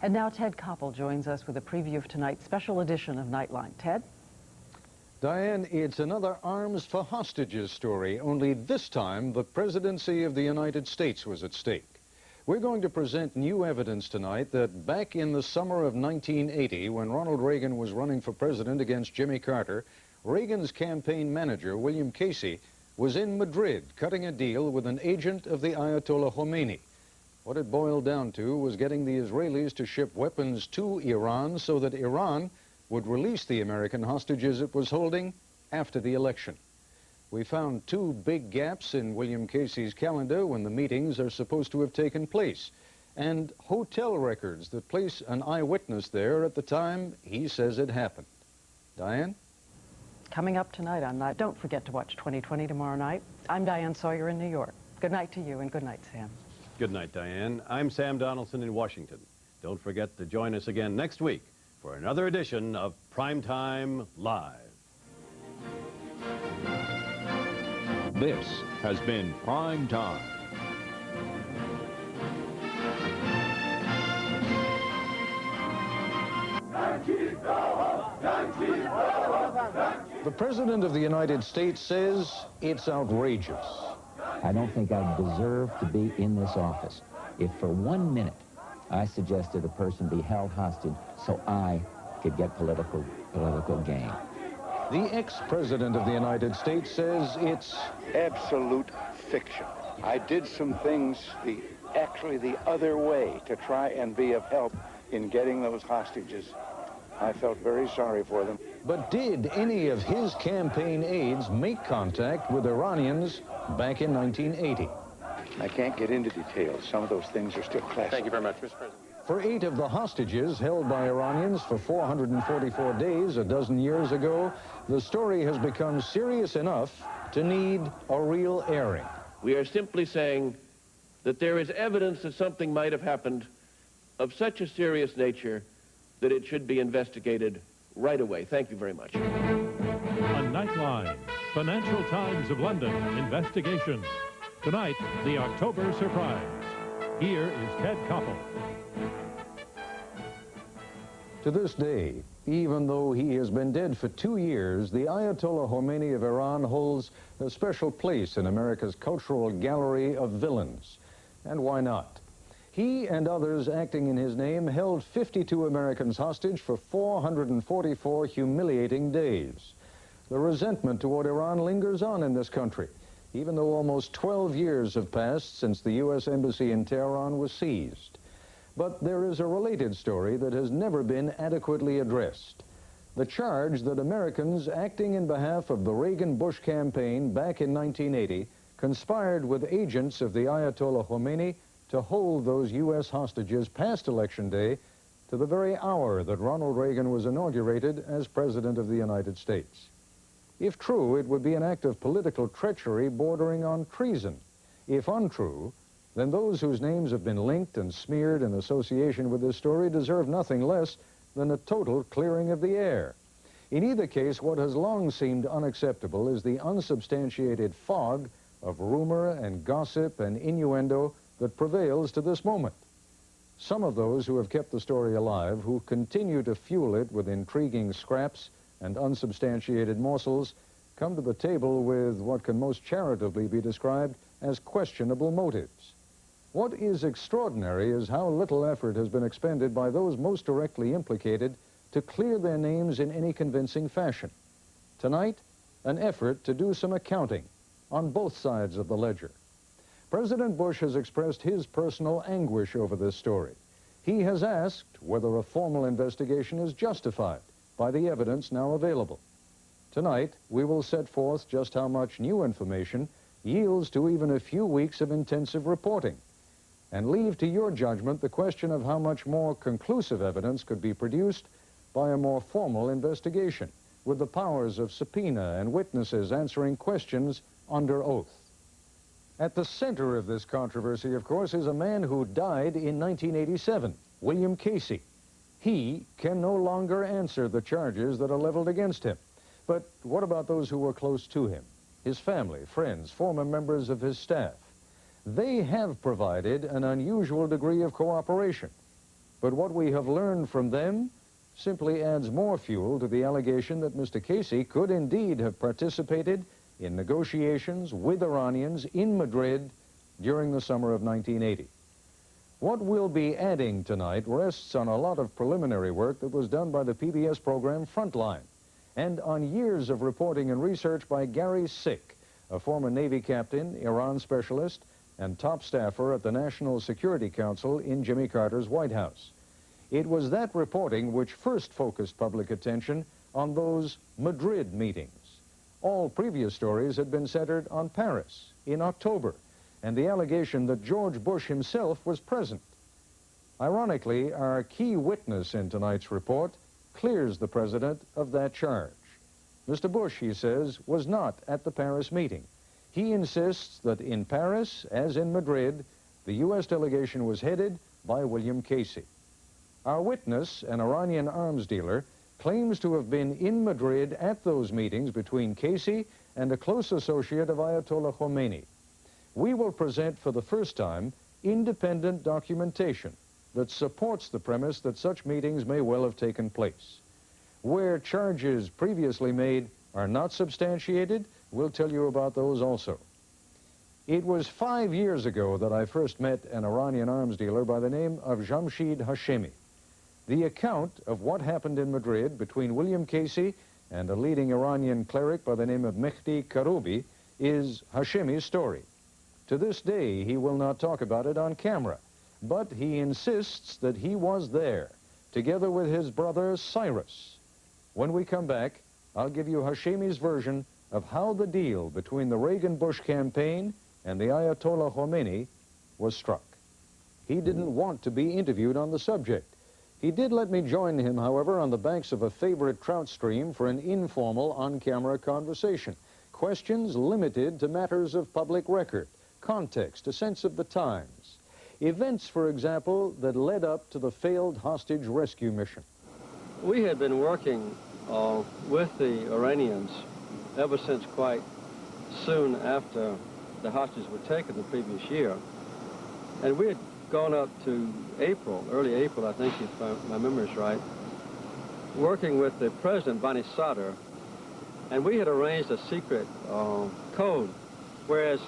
And now Ted Koppel joins us with a preview of tonight's special edition of Nightline. Ted? Diane, it's another arms for hostages story, only this time the presidency of the United States was at stake. We're going to present new evidence tonight that back in the summer of 1980, when Ronald Reagan was running for president against Jimmy Carter, Reagan's campaign manager, William Casey, was in Madrid cutting a deal with an agent of the Ayatollah Khomeini. What it boiled down to was getting the Israelis to ship weapons to Iran so that Iran would release the American hostages it was holding after the election. We found two big gaps in William Casey's calendar when the meetings are supposed to have taken place, and hotel records that place an eyewitness there at the time he says it happened. Diane? Coming up tonight on Night. Don't forget to watch 2020 tomorrow night. I'm Diane Sawyer in New York. Good night to you, and good night, Sam. Good night, Diane. I'm Sam Donaldson in Washington. Don't forget to join us again next week for another edition of Primetime Live. This has been Prime Time. The President of the United States says it's outrageous. I don't think I deserve to be in this office if for 1 minute I suggested a person be held hostage so I could get political gain. The ex-president of the United States says it's absolute fiction. I did some things actually the other way to try and be of help in getting those hostages. I felt very sorry for them. But did any of his campaign aides make contact with Iranians back in 1980? I can't get into details. Some of those things are still classified. Thank you very much, Mr. President. For 8 of the hostages held by Iranians for 444 days a dozen years ago, the story has become serious enough to need a real airing. We are simply saying that there is evidence that something might have happened of such a serious nature that it should be investigated right away. Thank you very much. On Nightline, Financial Times of London investigation. Tonight, the October surprise. Here is Ted Koppel. To this day, even though he has been dead for 2 years, the Ayatollah Khomeini of Iran holds a special place in America's cultural gallery of villains. And why not? He and others acting in his name held 52 Americans hostage for 444 humiliating days. The resentment toward Iran lingers on in this country, even though almost 12 years have passed since the U.S. Embassy in Tehran was seized. But there is a related story that has never been adequately addressed. The charge that Americans acting in behalf of the Reagan-Bush campaign back in 1980 conspired with agents of the Ayatollah Khomeini to hold those U.S. hostages past Election Day to the very hour that Ronald Reagan was inaugurated as President of the United States. If true, it would be an act of political treachery bordering on treason. If untrue, then those whose names have been linked and smeared in association with this story deserve nothing less than a total clearing of the air. In either case, what has long seemed unacceptable is the unsubstantiated fog of rumor and gossip and innuendo that prevails to this moment. Some of those who have kept the story alive, who continue to fuel it with intriguing scraps and unsubstantiated morsels, come to the table with what can most charitably be described as questionable motives. What is extraordinary is how little effort has been expended by those most directly implicated to clear their names in any convincing fashion. Tonight, an effort to do some accounting on both sides of the ledger. President Bush has expressed his personal anguish over this story. He has asked whether a formal investigation is justified by the evidence now available. Tonight, we will set forth just how much new information yields to even a few weeks of intensive reporting, and leave to your judgment the question of how much more conclusive evidence could be produced by a more formal investigation, with the powers of subpoena and witnesses answering questions under oath. At the center of this controversy, of course, is a man who died in 1987, William Casey. He can no longer answer the charges that are leveled against him. But what about those who were close to him? His family, friends, former members of his staff. They have provided an unusual degree of cooperation. But what we have learned from them simply adds more fuel to the allegation that Mr. Casey could indeed have participated in negotiations with Iranians in Madrid during the summer of 1980. What we'll be adding tonight rests on a lot of preliminary work that was done by the PBS program Frontline, and on years of reporting and research by Gary Sick, a former Navy captain, Iran specialist, and top staffer at the National Security Council in Jimmy Carter's White House. It was that reporting which first focused public attention on those Madrid meetings. All previous stories had been centered on Paris in October, and the allegation that George Bush himself was present. Ironically, our key witness in tonight's report clears the president of that charge. Mr. Bush, he says, was not at the Paris meeting. He insists that in Paris, as in Madrid, the U.S. delegation was headed by William Casey. Our witness, an Iranian arms dealer, claims to have been in Madrid at those meetings between Casey and a close associate of Ayatollah Khomeini. We will present for the first time independent documentation that supports the premise that such meetings may well have taken place. Where charges previously made are not substantiated, we'll tell you about those also. It was 5 years ago that I first met an Iranian arms dealer by the name of Jamshid Hashemi. The account of what happened in Madrid between William Casey and a leading Iranian cleric by the name of Mehdi Karoubi is Hashemi's story. To this day, he will not talk about it on camera, but he insists that he was there, together with his brother Cyrus. When we come back, I'll give you Hashemi's version of how the deal between the Reagan-Bush campaign and the Ayatollah Khomeini was struck. He didn't want to be interviewed on the subject. He did let me join him, however, on the banks of a favorite trout stream for an informal on-camera conversation. Questions limited to matters of public record, context, a sense of the times. Events, for example, that led up to the failed hostage rescue mission. We had been working with the Iranians ever since quite soon after the hostages were taken the previous year. And we had gone up to April, early April, I think, if my memory is right, working with the president, Bani Sadr, and we had arranged a secret code, whereas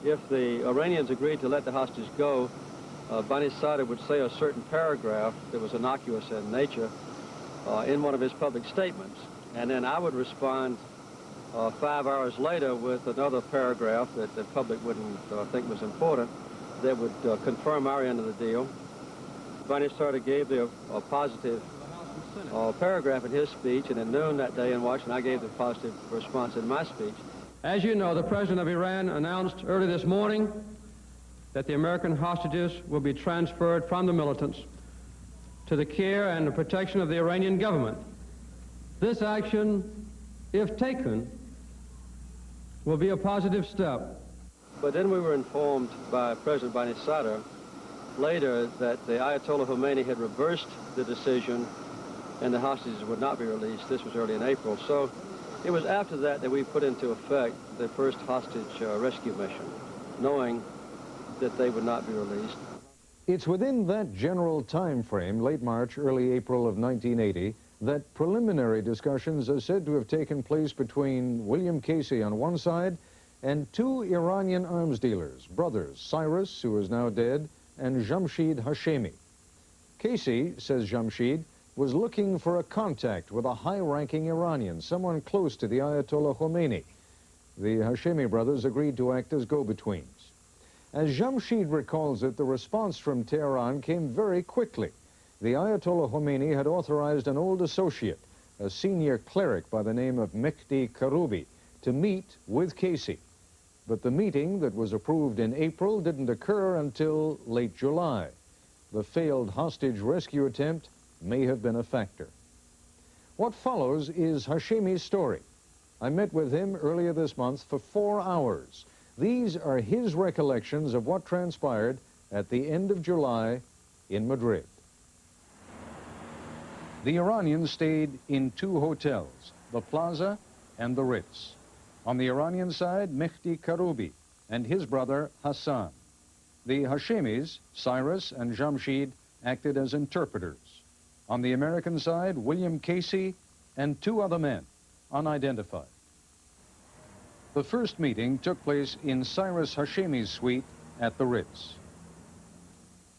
if the Iranians agreed to let the hostages go, Bani Sadr would say a certain paragraph that was innocuous in nature in one of his public statements. And then I would respond 5 hours later with another paragraph that the public wouldn't think was important that would confirm our end of the deal. Bani Sadr gave the positive paragraph in his speech, and at noon that day in Washington, I gave the positive response in my speech. As you know, the president of Iran announced early this morning that the American hostages will be transferred from the militants to the care and the protection of the Iranian government. This action, if taken, will be a positive step. But then we were informed by President Bani Sadr later that the Ayatollah Khomeini had reversed the decision and the hostages would not be released. This was early in April. So it was after that that we put into effect the first hostage rescue mission, knowing that they would not be released. It's within that general time frame, late March, early April of 1980, that preliminary discussions are said to have taken place between William Casey on one side and two Iranian arms dealers, brothers, Cyrus, who is now dead, and Jamshid Hashemi. Casey, says Jamshid, was looking for a contact with a high-ranking Iranian, someone close to the Ayatollah Khomeini. The Hashemi brothers agreed to act as go-betweens. As Jamshid recalls it, the response from Tehran came very quickly. The Ayatollah Khomeini had authorized an old associate, a senior cleric by the name of Mehdi Karoubi, to meet with Casey. But the meeting that was approved in April didn't occur until late July. The failed hostage rescue attempt may have been a factor. What follows is Hashemi's story. I met with him earlier this month for 4 hours. These are his recollections of what transpired at the end of July in Madrid. The Iranians stayed in 2 hotels, the Plaza and the Ritz. On the Iranian side, Mehdi Karoubi and his brother Hassan. The Hashemis, Cyrus and Jamshid, acted as interpreters. On the American side, William Casey and 2 other men, unidentified. The first meeting took place in Cyrus Hashemi's suite at the Ritz.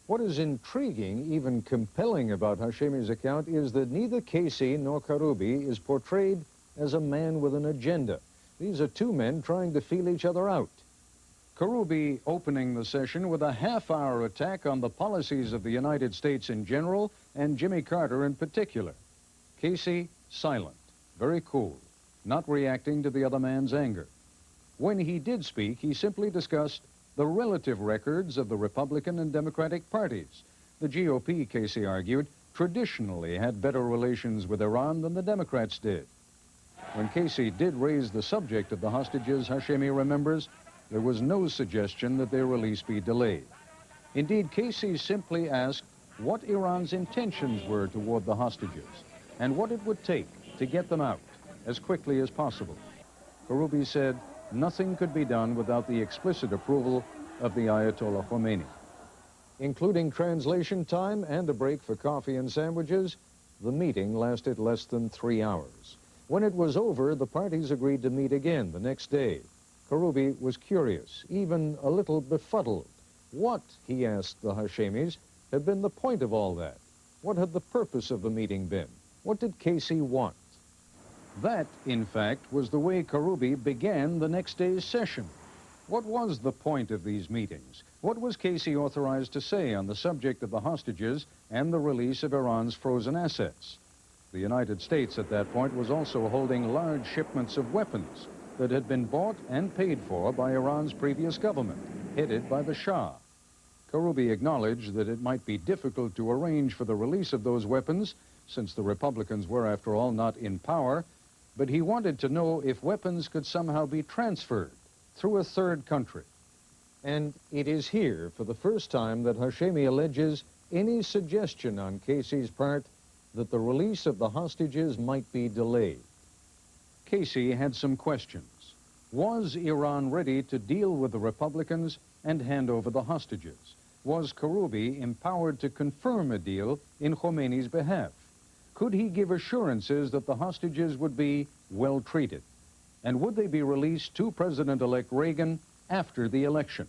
What is intriguing, even compelling about Hashemi's account is that neither Casey nor Karoubi is portrayed as a man with an agenda. These are 2 men trying to feel each other out. Karoubi opening the session with a half-hour attack on the policies of the United States in general and Jimmy Carter in particular. Casey, silent, very cool, not reacting to the other man's anger. When he did speak, he simply discussed the relative records of the Republican and Democratic parties. The GOP, Casey argued, traditionally had better relations with Iran than the Democrats did. When Casey did raise the subject of the hostages, Hashemi remembers, there was no suggestion that their release be delayed. Indeed, Casey simply asked what Iran's intentions were toward the hostages and what it would take to get them out as quickly as possible. Karoubi said nothing could be done without the explicit approval of the Ayatollah Khomeini. Including translation time and a break for coffee and sandwiches, the meeting lasted less than 3 hours. When it was over, the parties agreed to meet again the next day. Karoubi was curious, even a little befuddled. What, he asked the Hashemis, had been the point of all that? What had the purpose of the meeting been? What did Casey want? That, in fact, was the way Karoubi began the next day's session. What was the point of these meetings? What was Casey authorized to say on the subject of the hostages and the release of Iran's frozen assets? The United States at that point was also holding large shipments of weapons that had been bought and paid for by Iran's previous government, headed by the Shah. Karoubi acknowledged that it might be difficult to arrange for the release of those weapons, since the Republicans were, after all, not in power, but he wanted to know if weapons could somehow be transferred through a third country. And it is here, for the first time, that Hashemi alleges any suggestion on Casey's part that the release of the hostages might be delayed. Casey had some questions. Was Iran ready to deal with the Republicans and hand over the hostages? Was Karoubi empowered to confirm a deal in Khomeini's behalf? Could he give assurances that the hostages would be well treated? And would they be released to President-elect Reagan after the election?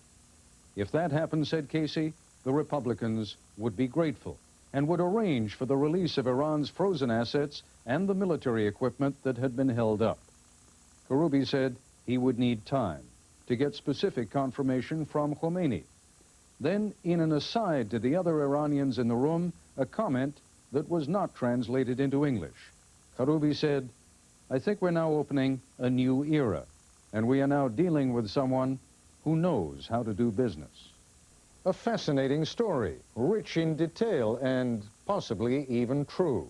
If that happened, said Casey, the Republicans would be grateful and would arrange for the release of Iran's frozen assets and the military equipment that had been held up. Karoubi said he would need time to get specific confirmation from Khomeini. Then, in an aside to the other Iranians in the room, a comment that was not translated into English. Karoubi said, I think we're now opening a new era, and we are now dealing with someone who knows how to do business. A fascinating story, rich in detail and possibly even true.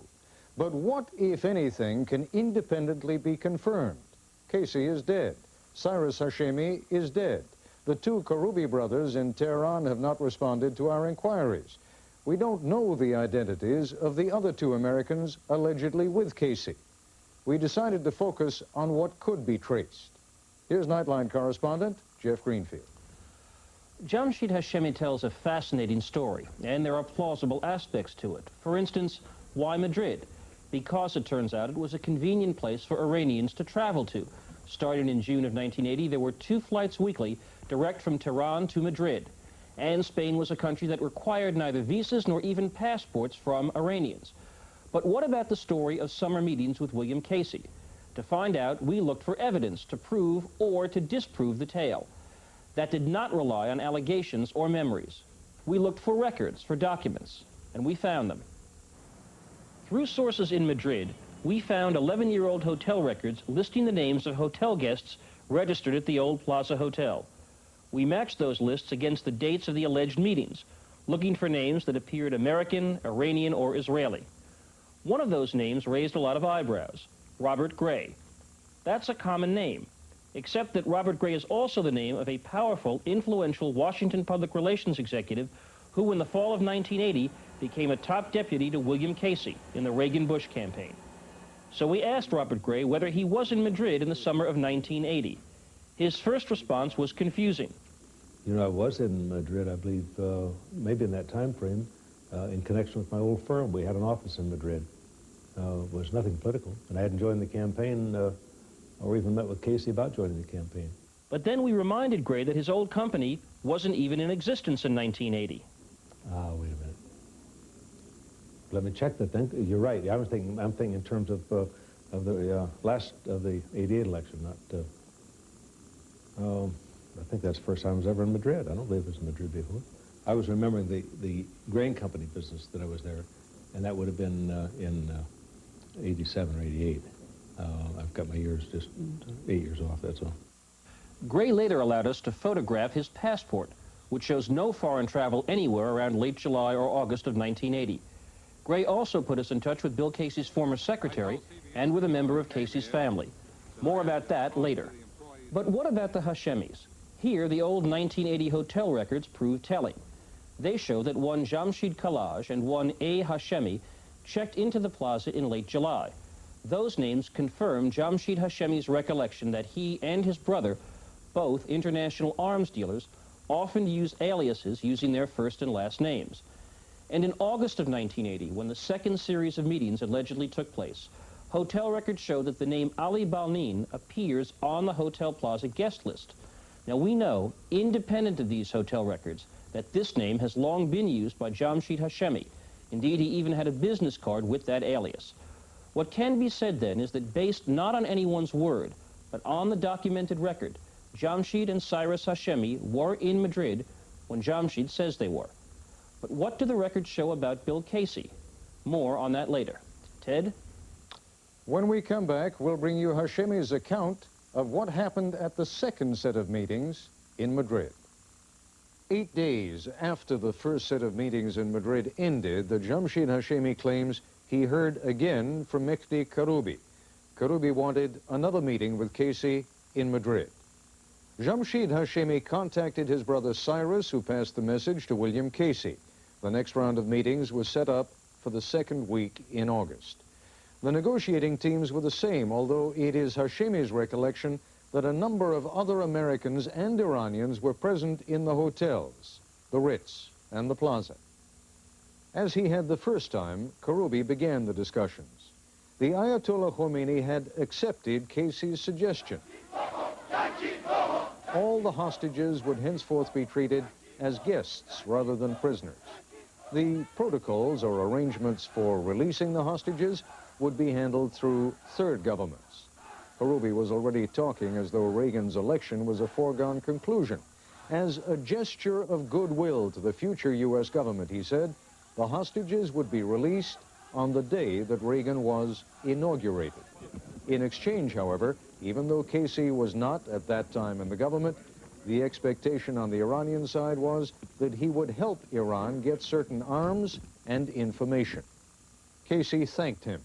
But what, if anything, can independently be confirmed? Casey is dead. Cyrus Hashemi is dead. The 2 Karoubi brothers in Tehran have not responded to our inquiries. We don't know the identities of the other 2 Americans allegedly with Casey. We decided to focus on what could be traced. Here's Nightline correspondent Jeff Greenfield. Jamshid Hashemi tells a fascinating story, and there are plausible aspects to it. For instance, why Madrid? Because it turns out it was a convenient place for Iranians to travel to. Starting in June of 1980, there were 2 flights weekly direct from Tehran to Madrid. And Spain was a country that required neither visas nor even passports from Iranians. But what about the story of summer meetings with William Casey? To find out, we looked for evidence to prove or to disprove the tale. That did not rely on allegations or memories. We looked for records, for documents, and we found them. Through sources in Madrid, we found 11-year-old hotel records listing the names of hotel guests registered at the old Plaza Hotel. We matched those lists against the dates of the alleged meetings, looking for names that appeared American, Iranian, or Israeli. One of those names raised a lot of eyebrows, Robert Gray. That's a common name, except that Robert Gray is also the name of a powerful, influential Washington public relations executive who, in the fall of 1980, became a top deputy to William Casey in the Reagan-Bush campaign. So we asked Robert Gray whether he was in Madrid in the summer of 1980. His first response was confusing. You know, I was in Madrid, I believe, maybe in that time frame. in connection with my old firm. We had an office in Madrid. It was nothing political, and I hadn't joined the campaign or even met with Casey about joining the campaign. But then we reminded Gray that his old company wasn't even in existence in 1980. Ah, wait a minute. Let me check that then. You're right. I'm thinking in terms of the the '88 election, not. I think that's the first time I was ever in Madrid. I don't believe it was in Madrid before. I was remembering the grain company business that I was there, and that would have been in '87 or '88. I've got my years just 8 years off, that's all. Gray later allowed us to photograph his passport, which shows no foreign travel anywhere around late July or August of 1980. Gray also put us in touch with Bill Casey's former secretary and with a member of Casey's family. More about that later. But what about the Hashemis? Here, the old 1980 hotel records prove telling. They show that one Jamshid Kalaj and one A. Hashemi checked into the plaza in late July. Those names confirm Jamshid Hashemi's recollection that he and his brother, both international arms dealers, often used aliases using their first and last names. And in August of 1980, when the second series of meetings allegedly took place, hotel records show that the name Ali Balnin appears on the Hotel Plaza guest list. Now we know, independent of these hotel records, that this name has long been used by Jamshid Hashemi. Indeed, he even had a business card with that alias. What can be said then is that based not on anyone's word, but on the documented record, Jamshid and Cyrus Hashemi were in Madrid when Jamshid says they were. But what do the records show about Bill Casey? More on that later. Ted? When we come back, we'll bring you Hashemi's account of what happened at the second set of meetings in Madrid. 8 days after the first set of meetings in Madrid ended, the Jamshid Hashemi claims he heard again from Mehdi Karoubi. Karoubi wanted another meeting with Casey in Madrid. Jamshid Hashemi contacted his brother Cyrus, who passed the message to William Casey. The next round of meetings was set up for the second week in August. The negotiating teams were the same, although it is Hashemi's recollection that a number of other Americans and Iranians were present in the hotels, the Ritz, and the Plaza. As he had the first time, Karoubi began the discussions. The Ayatollah Khomeini had accepted Casey's suggestion. All the hostages would henceforth be treated as guests rather than prisoners. The protocols or arrangements for releasing the hostages would be handled through third governments. Karoubi was already talking as though Reagan's election was a foregone conclusion. As a gesture of goodwill to the future U.S. government, he said, the hostages would be released on the day that Reagan was inaugurated. In exchange, however, even though Casey was not at that time in the government, the expectation on the Iranian side was that he would help Iran get certain arms and information. Casey thanked him.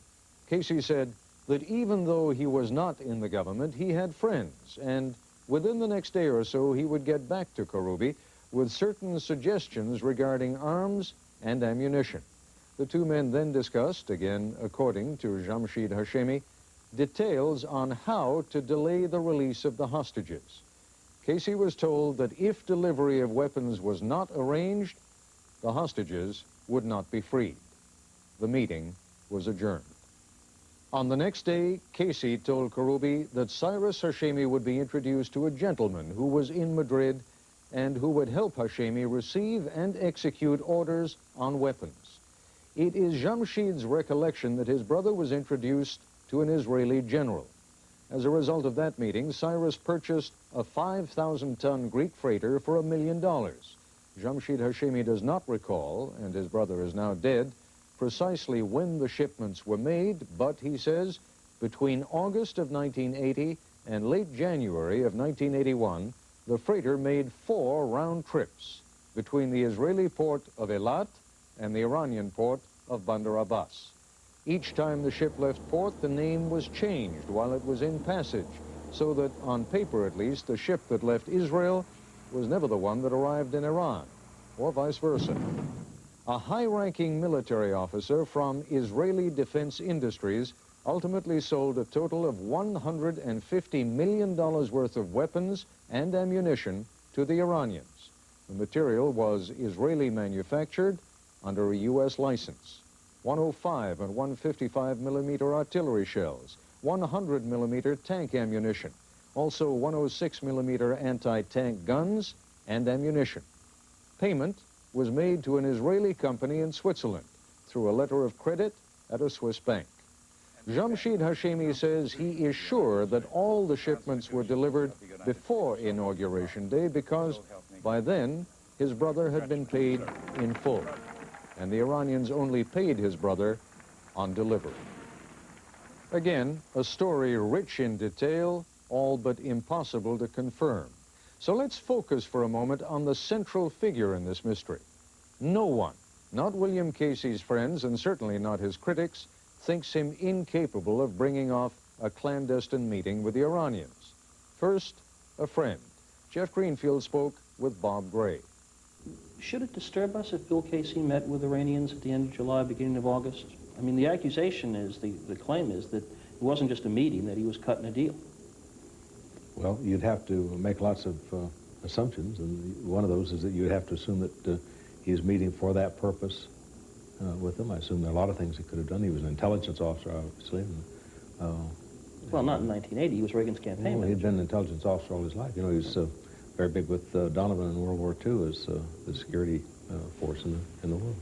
Casey said that even though he was not in the government, he had friends, and within the next day or so, he would get back to Karoubi with certain suggestions regarding arms and ammunition. The two men then discussed, again according to Jamshid Hashemi, details on how to delay the release of the hostages. Casey was told that if delivery of weapons was not arranged, the hostages would not be freed. The meeting was adjourned. On the next day, Casey told Karoubi that Cyrus Hashemi would be introduced to a gentleman who was in Madrid and who would help Hashemi receive and execute orders on weapons. It is Jamshid's recollection that his brother was introduced to an Israeli general. As a result of that meeting, Cyrus purchased a 5,000-ton Greek freighter for $1 million. Jamshid Hashemi does not recall, and his brother is now dead, precisely when the shipments were made, but he says between August of 1980 and late January of 1981, the freighter made 4 round trips between the Israeli port of Eilat and the Iranian port of Bandar Abbas. Each time the ship left port, the name was changed while it was in passage, so that on paper at least, the ship that left Israel was never the one that arrived in Iran, or vice versa. A high-ranking military officer from Israeli Defense Industries ultimately sold a total of $150 million worth of weapons and ammunition to the Iranians. The material was Israeli manufactured under a U.S. license. 105 and 155 millimeter artillery shells, 100 millimeter tank ammunition, also 106 millimeter anti-tank guns and ammunition. Payment was made to an Israeli company in Switzerland through a letter of credit at a Swiss bank. Jamshid Hashemi says he is sure that all the shipments were delivered before Inauguration Day because by then his brother had been paid in full, and the Iranians only paid his brother on delivery. Again, a story rich in detail, all but impossible to confirm. So let's focus for a moment on the central figure in this mystery. No one, not William Casey's friends and certainly not his critics, thinks him incapable of bringing off a clandestine meeting with the Iranians. First, a friend. Jeff Greenfield spoke with Bob Gray. Should it disturb us if Bill Casey met with Iranians at the end of July, beginning of August? I mean, the accusation is, the claim is that it wasn't just a meeting, that he was cutting a deal. Well, you'd have to make lots of assumptions, and one of those is that you'd have to assume that he was meeting for that purpose with them. I assume there are a lot of things he could have done. He was an intelligence officer, obviously. Well, not in 1980. He was Reagan's campaign manager. He'd been an intelligence officer all his life. You know, he was very big with Donovan in World War II as the security force in the world.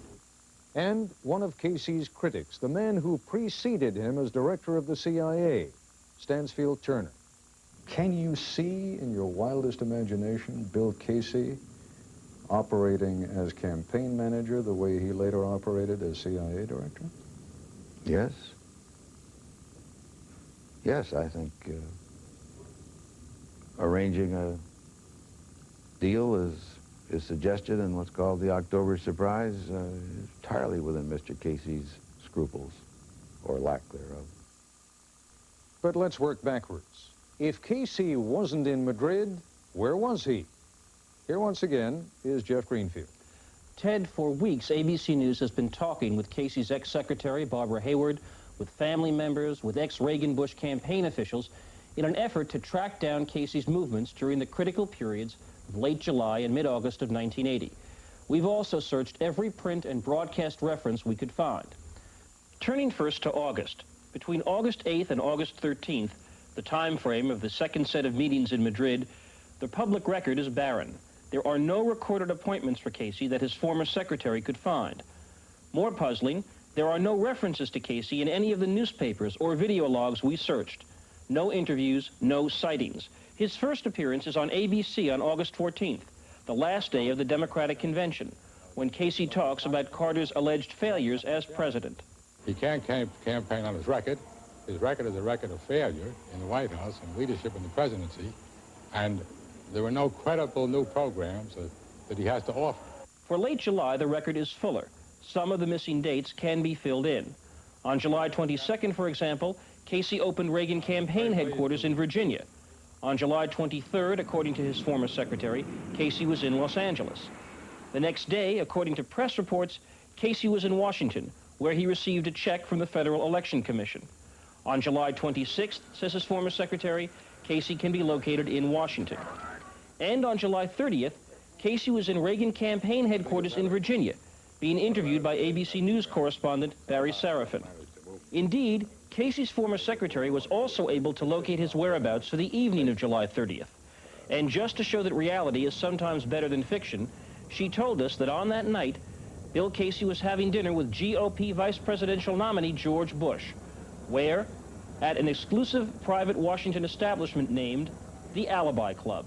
And one of Casey's critics, the man who preceded him as director of the CIA, Stansfield Turner. Can you see in your wildest imagination Bill Casey operating as campaign manager the way he later operated as CIA director? Yes. Yes, I think arranging a deal is suggested in what's called the October surprise entirely within Mr. Casey's scruples, or lack thereof. But let's work backwards. If Casey wasn't in Madrid, where was he? Here once again is Jeff Greenfield. Ted, for weeks, ABC News has been talking with Casey's ex-secretary, Barbara Hayward, with family members, with ex-Reagan Bush campaign officials, in an effort to track down Casey's movements during the critical periods of late July and mid-August of 1980. We've also searched every print and broadcast reference we could find. Turning first to August. Between August 8th and August 13th, the time frame of the second set of meetings in Madrid, the public record is barren. There are no recorded appointments for Casey that his former secretary could find. More puzzling, there are no references to Casey in any of the newspapers or video logs we searched. No interviews, no sightings. His first appearance is on ABC on August 14th, the last day of the Democratic Convention, when Casey talks about Carter's alleged failures as president. He can't campaign on his record. His record is a record of failure in the White House and leadership in the presidency, and there are no credible new programs that he has to offer. For late July, the record is fuller. Some of the missing dates can be filled in. On July 22nd, for example, Casey opened Reagan campaign headquarters in Virginia. On July 23rd, according to his former secretary, Casey was in Los Angeles. The next day, according to press reports, Casey was in Washington, where he received a check from the Federal Election Commission. On July 26th, says his former secretary, Casey can be located in Washington. And on July 30th, Casey was in Reagan campaign headquarters in Virginia, being interviewed by ABC News correspondent Barry Sarafin. Indeed, Casey's former secretary was also able to locate his whereabouts for the evening of July 30th. And just to show that reality is sometimes better than fiction, she told us that on that night, Bill Casey was having dinner with GOP vice presidential nominee George Bush. Where? At an exclusive private Washington establishment named the Alibi Club.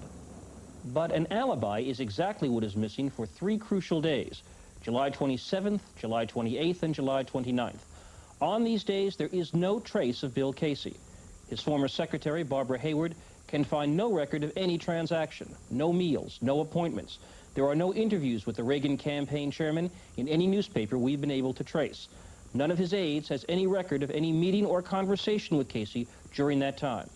But an alibi is exactly what is missing for 3 crucial days, July 27th, July 28th, and July 29th. On these days, there is no trace of Bill Casey. His former secretary, Barbara Hayward, can find no record of any transaction, no meals, no appointments. There are no interviews with the Reagan campaign chairman in any newspaper we've been able to trace. None of his aides has any record of any meeting or conversation with Casey during that time.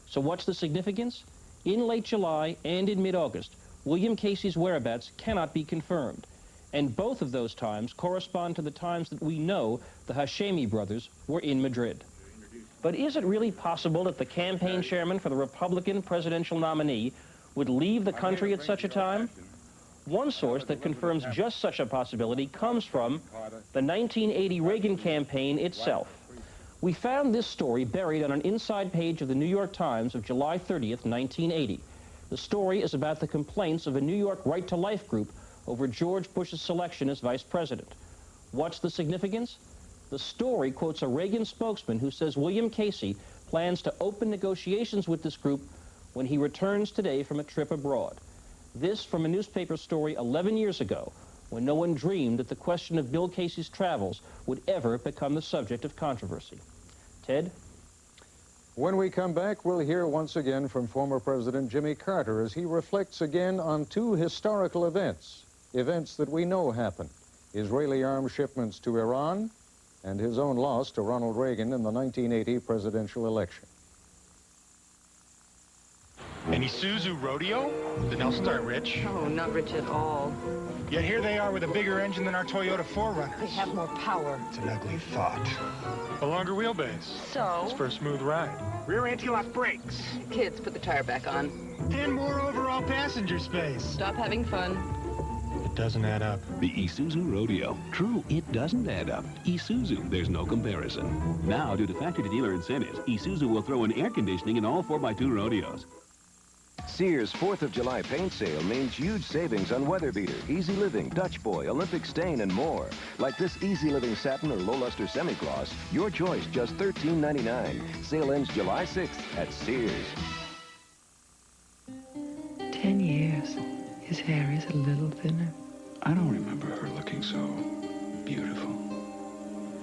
So what's the significance? In late July and in mid-August, William Casey's whereabouts cannot be confirmed. And both of those times correspond to the times that we know the Hashemi brothers were in Madrid. But is it really possible that the campaign chairman for the Republican presidential nominee would leave the country at such a time? One source that confirms just such a possibility comes from the 1980 Reagan campaign itself. We found this story buried on an inside page of the New York Times of July 30th, 1980. The story is about the complaints of a New York Right to Life group over George Bush's selection as vice president. What's the significance? The story quotes a Reagan spokesman who says William Casey plans to open negotiations with this group when he returns today from a trip abroad. This from a newspaper story 11 years ago, when no one dreamed that the question of Bill Casey's travels would ever become the subject of controversy. Ted? When we come back, we'll hear once again from former President Jimmy Carter as he reflects again on two historical events that we know happened: Israeli arms shipments to Iran and his own loss to Ronald Reagan in the 1980 presidential election. An Isuzu Rodeo? Did Nell start rich? Oh, not rich at all. Yet here they are with a bigger engine than our Toyota 4Runner. They have more power. It's an ugly thought. A longer wheelbase. So? It's for a smooth ride. Rear anti-lock brakes. Kids, put the tire back on. And more overall passenger space. Stop having fun. It doesn't add up. The Isuzu Rodeo. True, it doesn't add up. Isuzu, there's no comparison. Now, due to factory-to-dealer incentives, Isuzu will throw in air conditioning in all 4x2 rodeos. Sears 4th of July paint sale means huge savings on Weather Beater, Easy Living, Dutch Boy, Olympic Stain, and more. Like this Easy Living satin or low luster semi-gloss, your choice, just $13.99. Sale ends July 6th at Sears. 10 years. His hair is a little thinner. I don't remember her looking so beautiful.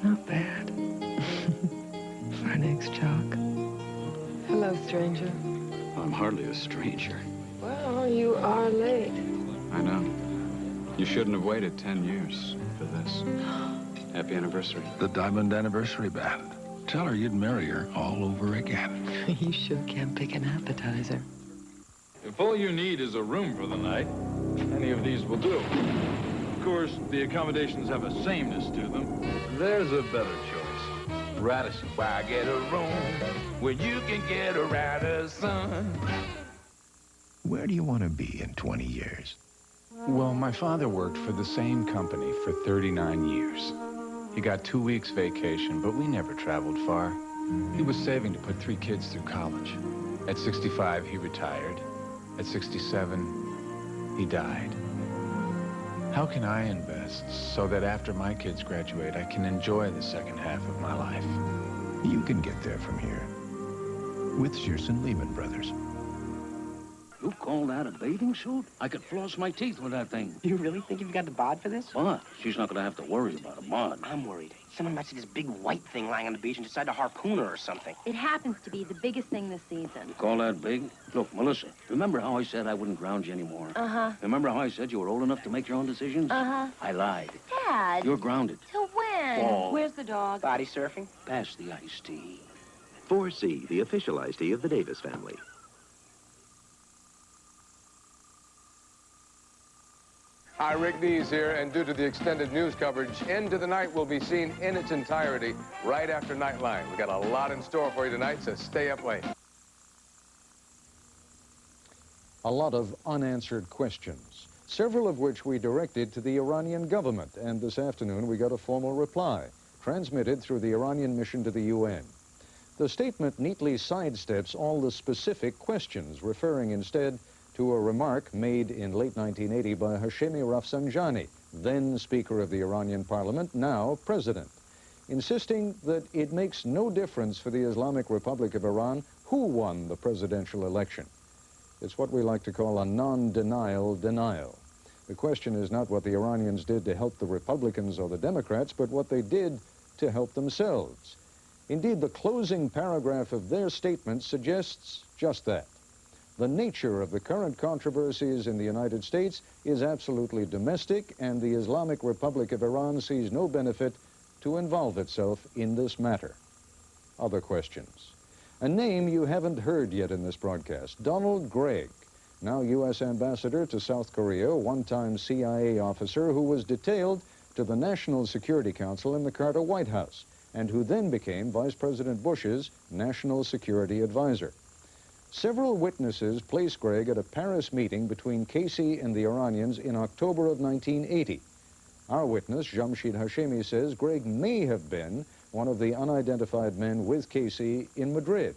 Not bad. For an ex-jock. Hello, stranger. I'm hardly a stranger. Well, you are late. I know. You shouldn't have waited 10 years for this. Happy anniversary. The diamond anniversary band. Tell her you'd marry her all over again. You sure can pick an appetizer. If all you need is a room for the night, any of these will do. Of course, the accommodations have a sameness to them. There's a better choice. Radisson. Why get a room when you can get a Radisson? Where do you want to be in 20 years? Well, my father worked for the same company for 39 years. He got 2 weeks vacation, but we never traveled far. He was saving to put 3 kids through college. At 65, he retired. At 67, he died. How can I invest so that after my kids graduate, I can enjoy the second half of my life? You can get there from here with Shearson Lehman Brothers. You call that a bathing suit? I could floss my teeth with that thing. You really think you've got the bod for this? What? She's not going to have to worry about a bod. I'm worried. Someone might see this big white thing lying on the beach and decide to harpoon her or something. It happens to be the biggest thing this season. You call that big? Look, Melissa, remember how I said I wouldn't ground you anymore? Uh-huh. Remember how I said you were old enough to make your own decisions? Uh-huh. I lied. Dad! You're grounded. Till when? Fall. Where's the dog? Body surfing? Pass the iced tea. 4C, the official iced tea of the Davis family. Hi, Rick Dees here, and due to the extended news coverage, End of the Night will be seen in its entirety right after Nightline. We got a lot in store for you tonight, so stay up late. A lot of unanswered questions, several of which we directed to the Iranian government, and this afternoon we got a formal reply, transmitted through the Iranian mission to the UN. The statement neatly sidesteps all the specific questions, referring instead to a remark made in late 1980 by Hashemi Rafsanjani, then Speaker of the Iranian Parliament, now President, insisting that it makes no difference for the Islamic Republic of Iran who won the presidential election. It's what we like to call a non-denial denial. The question is not what the Iranians did to help the Republicans or the Democrats, but what they did to help themselves. Indeed, the closing paragraph of their statement suggests just that. The nature of the current controversies in the United States is absolutely domestic, and the Islamic Republic of Iran sees no benefit to involve itself in this matter. Other questions. A name you haven't heard yet in this broadcast, Donald Gregg, now U.S. Ambassador to South Korea, one-time CIA officer who was detailed to the National Security Council in the Carter White House, and who then became Vice President Bush's National Security Advisor. Several witnesses placed Gregg at a Paris meeting between Casey and the Iranians in October of 1980. Our witness, Jamshid Hashemi, says Gregg may have been one of the unidentified men with Casey in Madrid.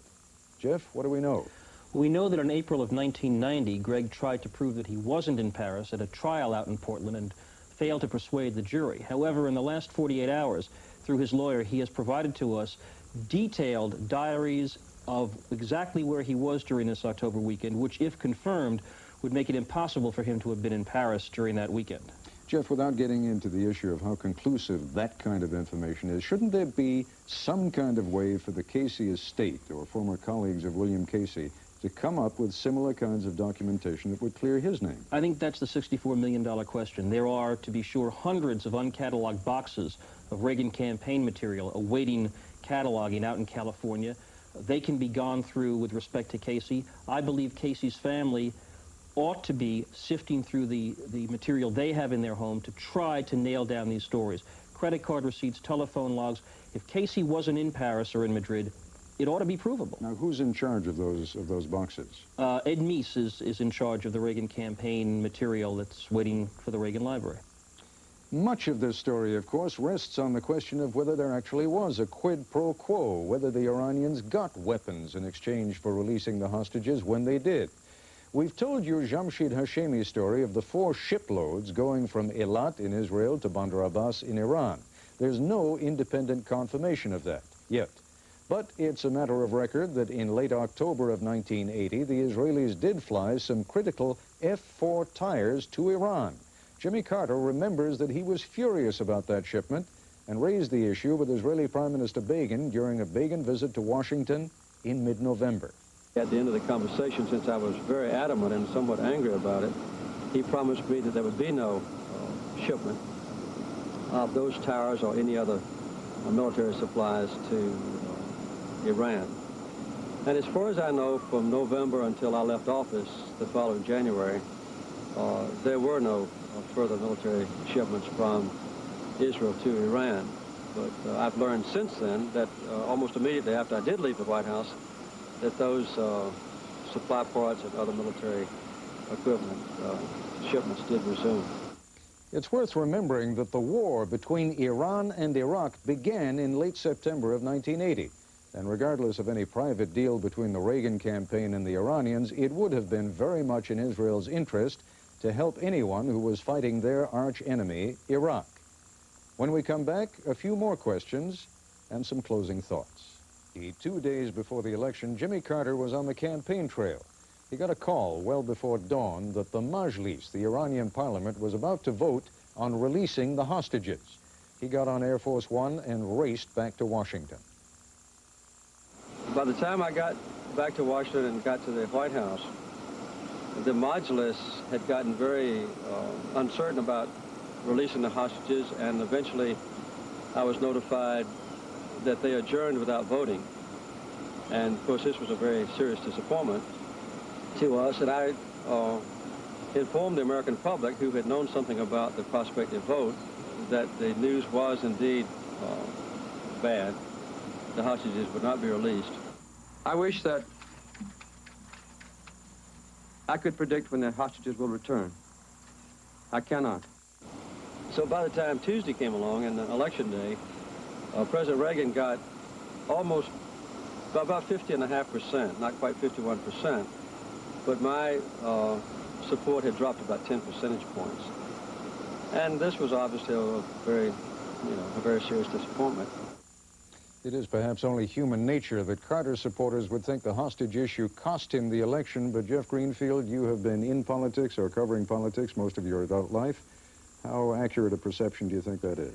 Jeff, what do we know? We know that in April of 1990, Gregg tried to prove that he wasn't in Paris at a trial out in Portland and failed to persuade the jury. However, in the last 48 hours, through his lawyer, he has provided to us detailed diaries of exactly where he was during this October weekend, which, if confirmed, would make it impossible for him to have been in Paris during that weekend. Jeff, without getting into the issue of how conclusive that kind of information is, shouldn't there be some kind of way for the Casey estate or former colleagues of William Casey to come up with similar kinds of documentation that would clear his name? I think that's the $64 million question. There are, to be sure, hundreds of uncatalogued boxes of Reagan campaign material awaiting cataloging out in California. They can be gone through with respect to Casey. I believe Casey's family ought to be sifting through the material they have in their home to try to nail down these stories. Credit card receipts, telephone logs. If Casey wasn't in Paris or in Madrid, it ought to be provable. Now, who's in charge of those boxes? Ed Meese is in charge of the Reagan campaign material that's waiting for the Reagan Library. Much of this story, of course, rests on the question of whether there actually was a quid pro quo, whether the Iranians got weapons in exchange for releasing the hostages when they did. We've told you Jamshid Hashemi's story of the 4 shiploads going from Eilat in Israel to Bandar Abbas in Iran. There's no independent confirmation of that yet. But it's a matter of record that in late October of 1980, the Israelis did fly some critical F-4 tires to Iran. Jimmy Carter remembers that he was furious about that shipment and raised the issue with Israeli Prime Minister Reagan during a Reagan visit to Washington in mid-November. At the end of the conversation, since I was very adamant and somewhat angry about it, he promised me that there would be no shipment of those tires or any other military supplies to Iran. And as far as I know, from November until I left office the following January, there were no further military shipments from Israel to Iran. But I've learned since then that almost immediately after I did leave the White House, that those supply parts and other military equipment shipments did resume. It's worth remembering that the war between Iran and Iraq began in late September of 1980. And regardless of any private deal between the Reagan campaign and the Iranians, it would have been very much in Israel's interest to help anyone who was fighting their arch enemy, Iraq. When we come back, a few more questions and some closing thoughts. 2 days before the election, Jimmy Carter was on the campaign trail. He got a call well before dawn that the Majlis, the Iranian parliament, was about to vote on releasing the hostages. He got on Air Force One and raced back to Washington. By the time I got back to Washington and got to the White House, the Majlis had gotten very uncertain about releasing the hostages, and eventually I was notified that they adjourned without voting. And of course this was a very serious disappointment to us, and I informed the American public, who had known something about the prospective vote, that the news was indeed bad. The hostages would not be released. I wish that I could predict when the hostages will return. I cannot. So by the time Tuesday came along and election day, President Reagan got almost about 50.5%, not quite 51%, but my support had dropped about 10 percentage points. And this was obviously a very serious disappointment. It is perhaps only human nature that Carter supporters would think the hostage issue cost him the election, but Jeff Greenfield, you have been in politics or covering politics most of your adult life. How accurate a perception do you think that is?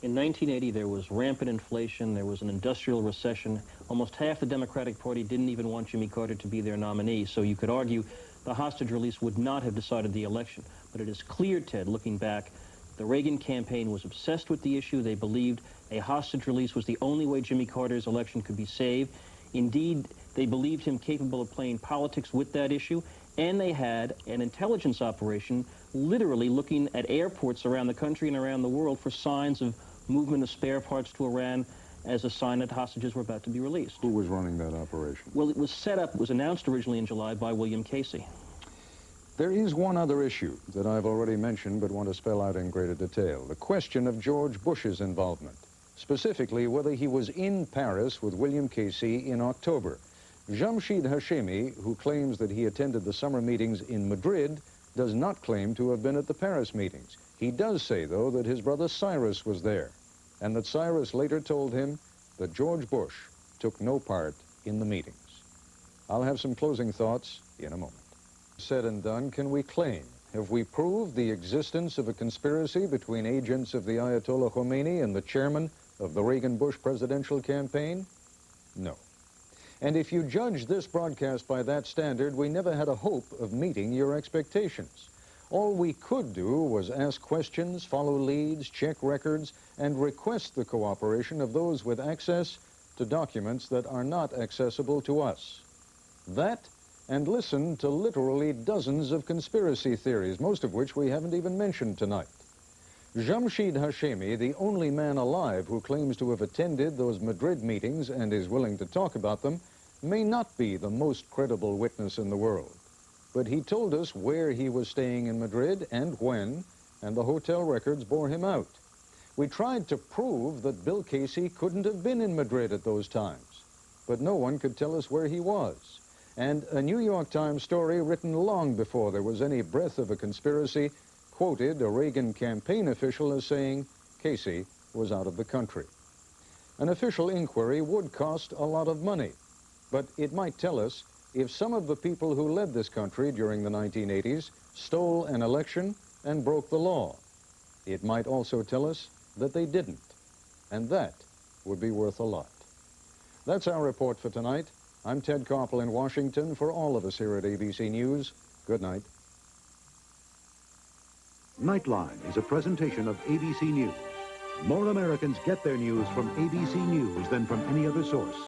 In 1980, there was rampant inflation, there was an industrial recession. Almost half the Democratic Party didn't even want Jimmy Carter to be their nominee, so you could argue the hostage release would not have decided the election. But it is clear, Ted, looking back, the Reagan campaign was obsessed with the issue. They believed a hostage release was the only way Jimmy Carter's election could be saved. Indeed, they believed him capable of playing politics with that issue, and they had an intelligence operation literally looking at airports around the country and around the world for signs of movement of spare parts to Iran as a sign that hostages were about to be released. Who was running that operation? Well, it was set up, it was announced originally in July by William Casey. There is one other issue that I've already mentioned but want to spell out in greater detail. The question of George Bush's involvement. Specifically, whether he was in Paris with William Casey in October. Jamshid Hashemi, who claims that he attended the summer meetings in Madrid, does not claim to have been at the Paris meetings. He does say, though, that his brother Cyrus was there, and that Cyrus later told him that George Bush took no part in the meetings. I'll have some closing thoughts in a moment. Said and done, can we claim, have we proved the existence of a conspiracy between agents of the Ayatollah Khomeini and the chairman of the Reagan-Bush presidential campaign? No. And if you judge this broadcast by that standard, we never had a hope of meeting your expectations. All we could do was ask questions, follow leads, check records, and request the cooperation of those with access to documents that are not accessible to us. That, and listen to literally dozens of conspiracy theories, most of which we haven't even mentioned tonight. Jamshid Hashemi, the only man alive who claims to have attended those Madrid meetings and is willing to talk about them, may not be the most credible witness in the world. But he told us where he was staying in Madrid and when, and the hotel records bore him out. We tried to prove that Bill Casey couldn't have been in Madrid at those times, but no one could tell us where he was. And a New York Times story written long before there was any breath of a conspiracy quoted a Reagan campaign official as saying Casey was out of the country. An official inquiry would cost a lot of money, but it might tell us if some of the people who led this country during the 1980s stole an election and broke the law. It might also tell us that they didn't, and that would be worth a lot. That's our report for tonight. I'm Ted Koppel in Washington. For all of us here at ABC News, good night. Nightline is a presentation of ABC News. More Americans get their news from ABC News than from any other source.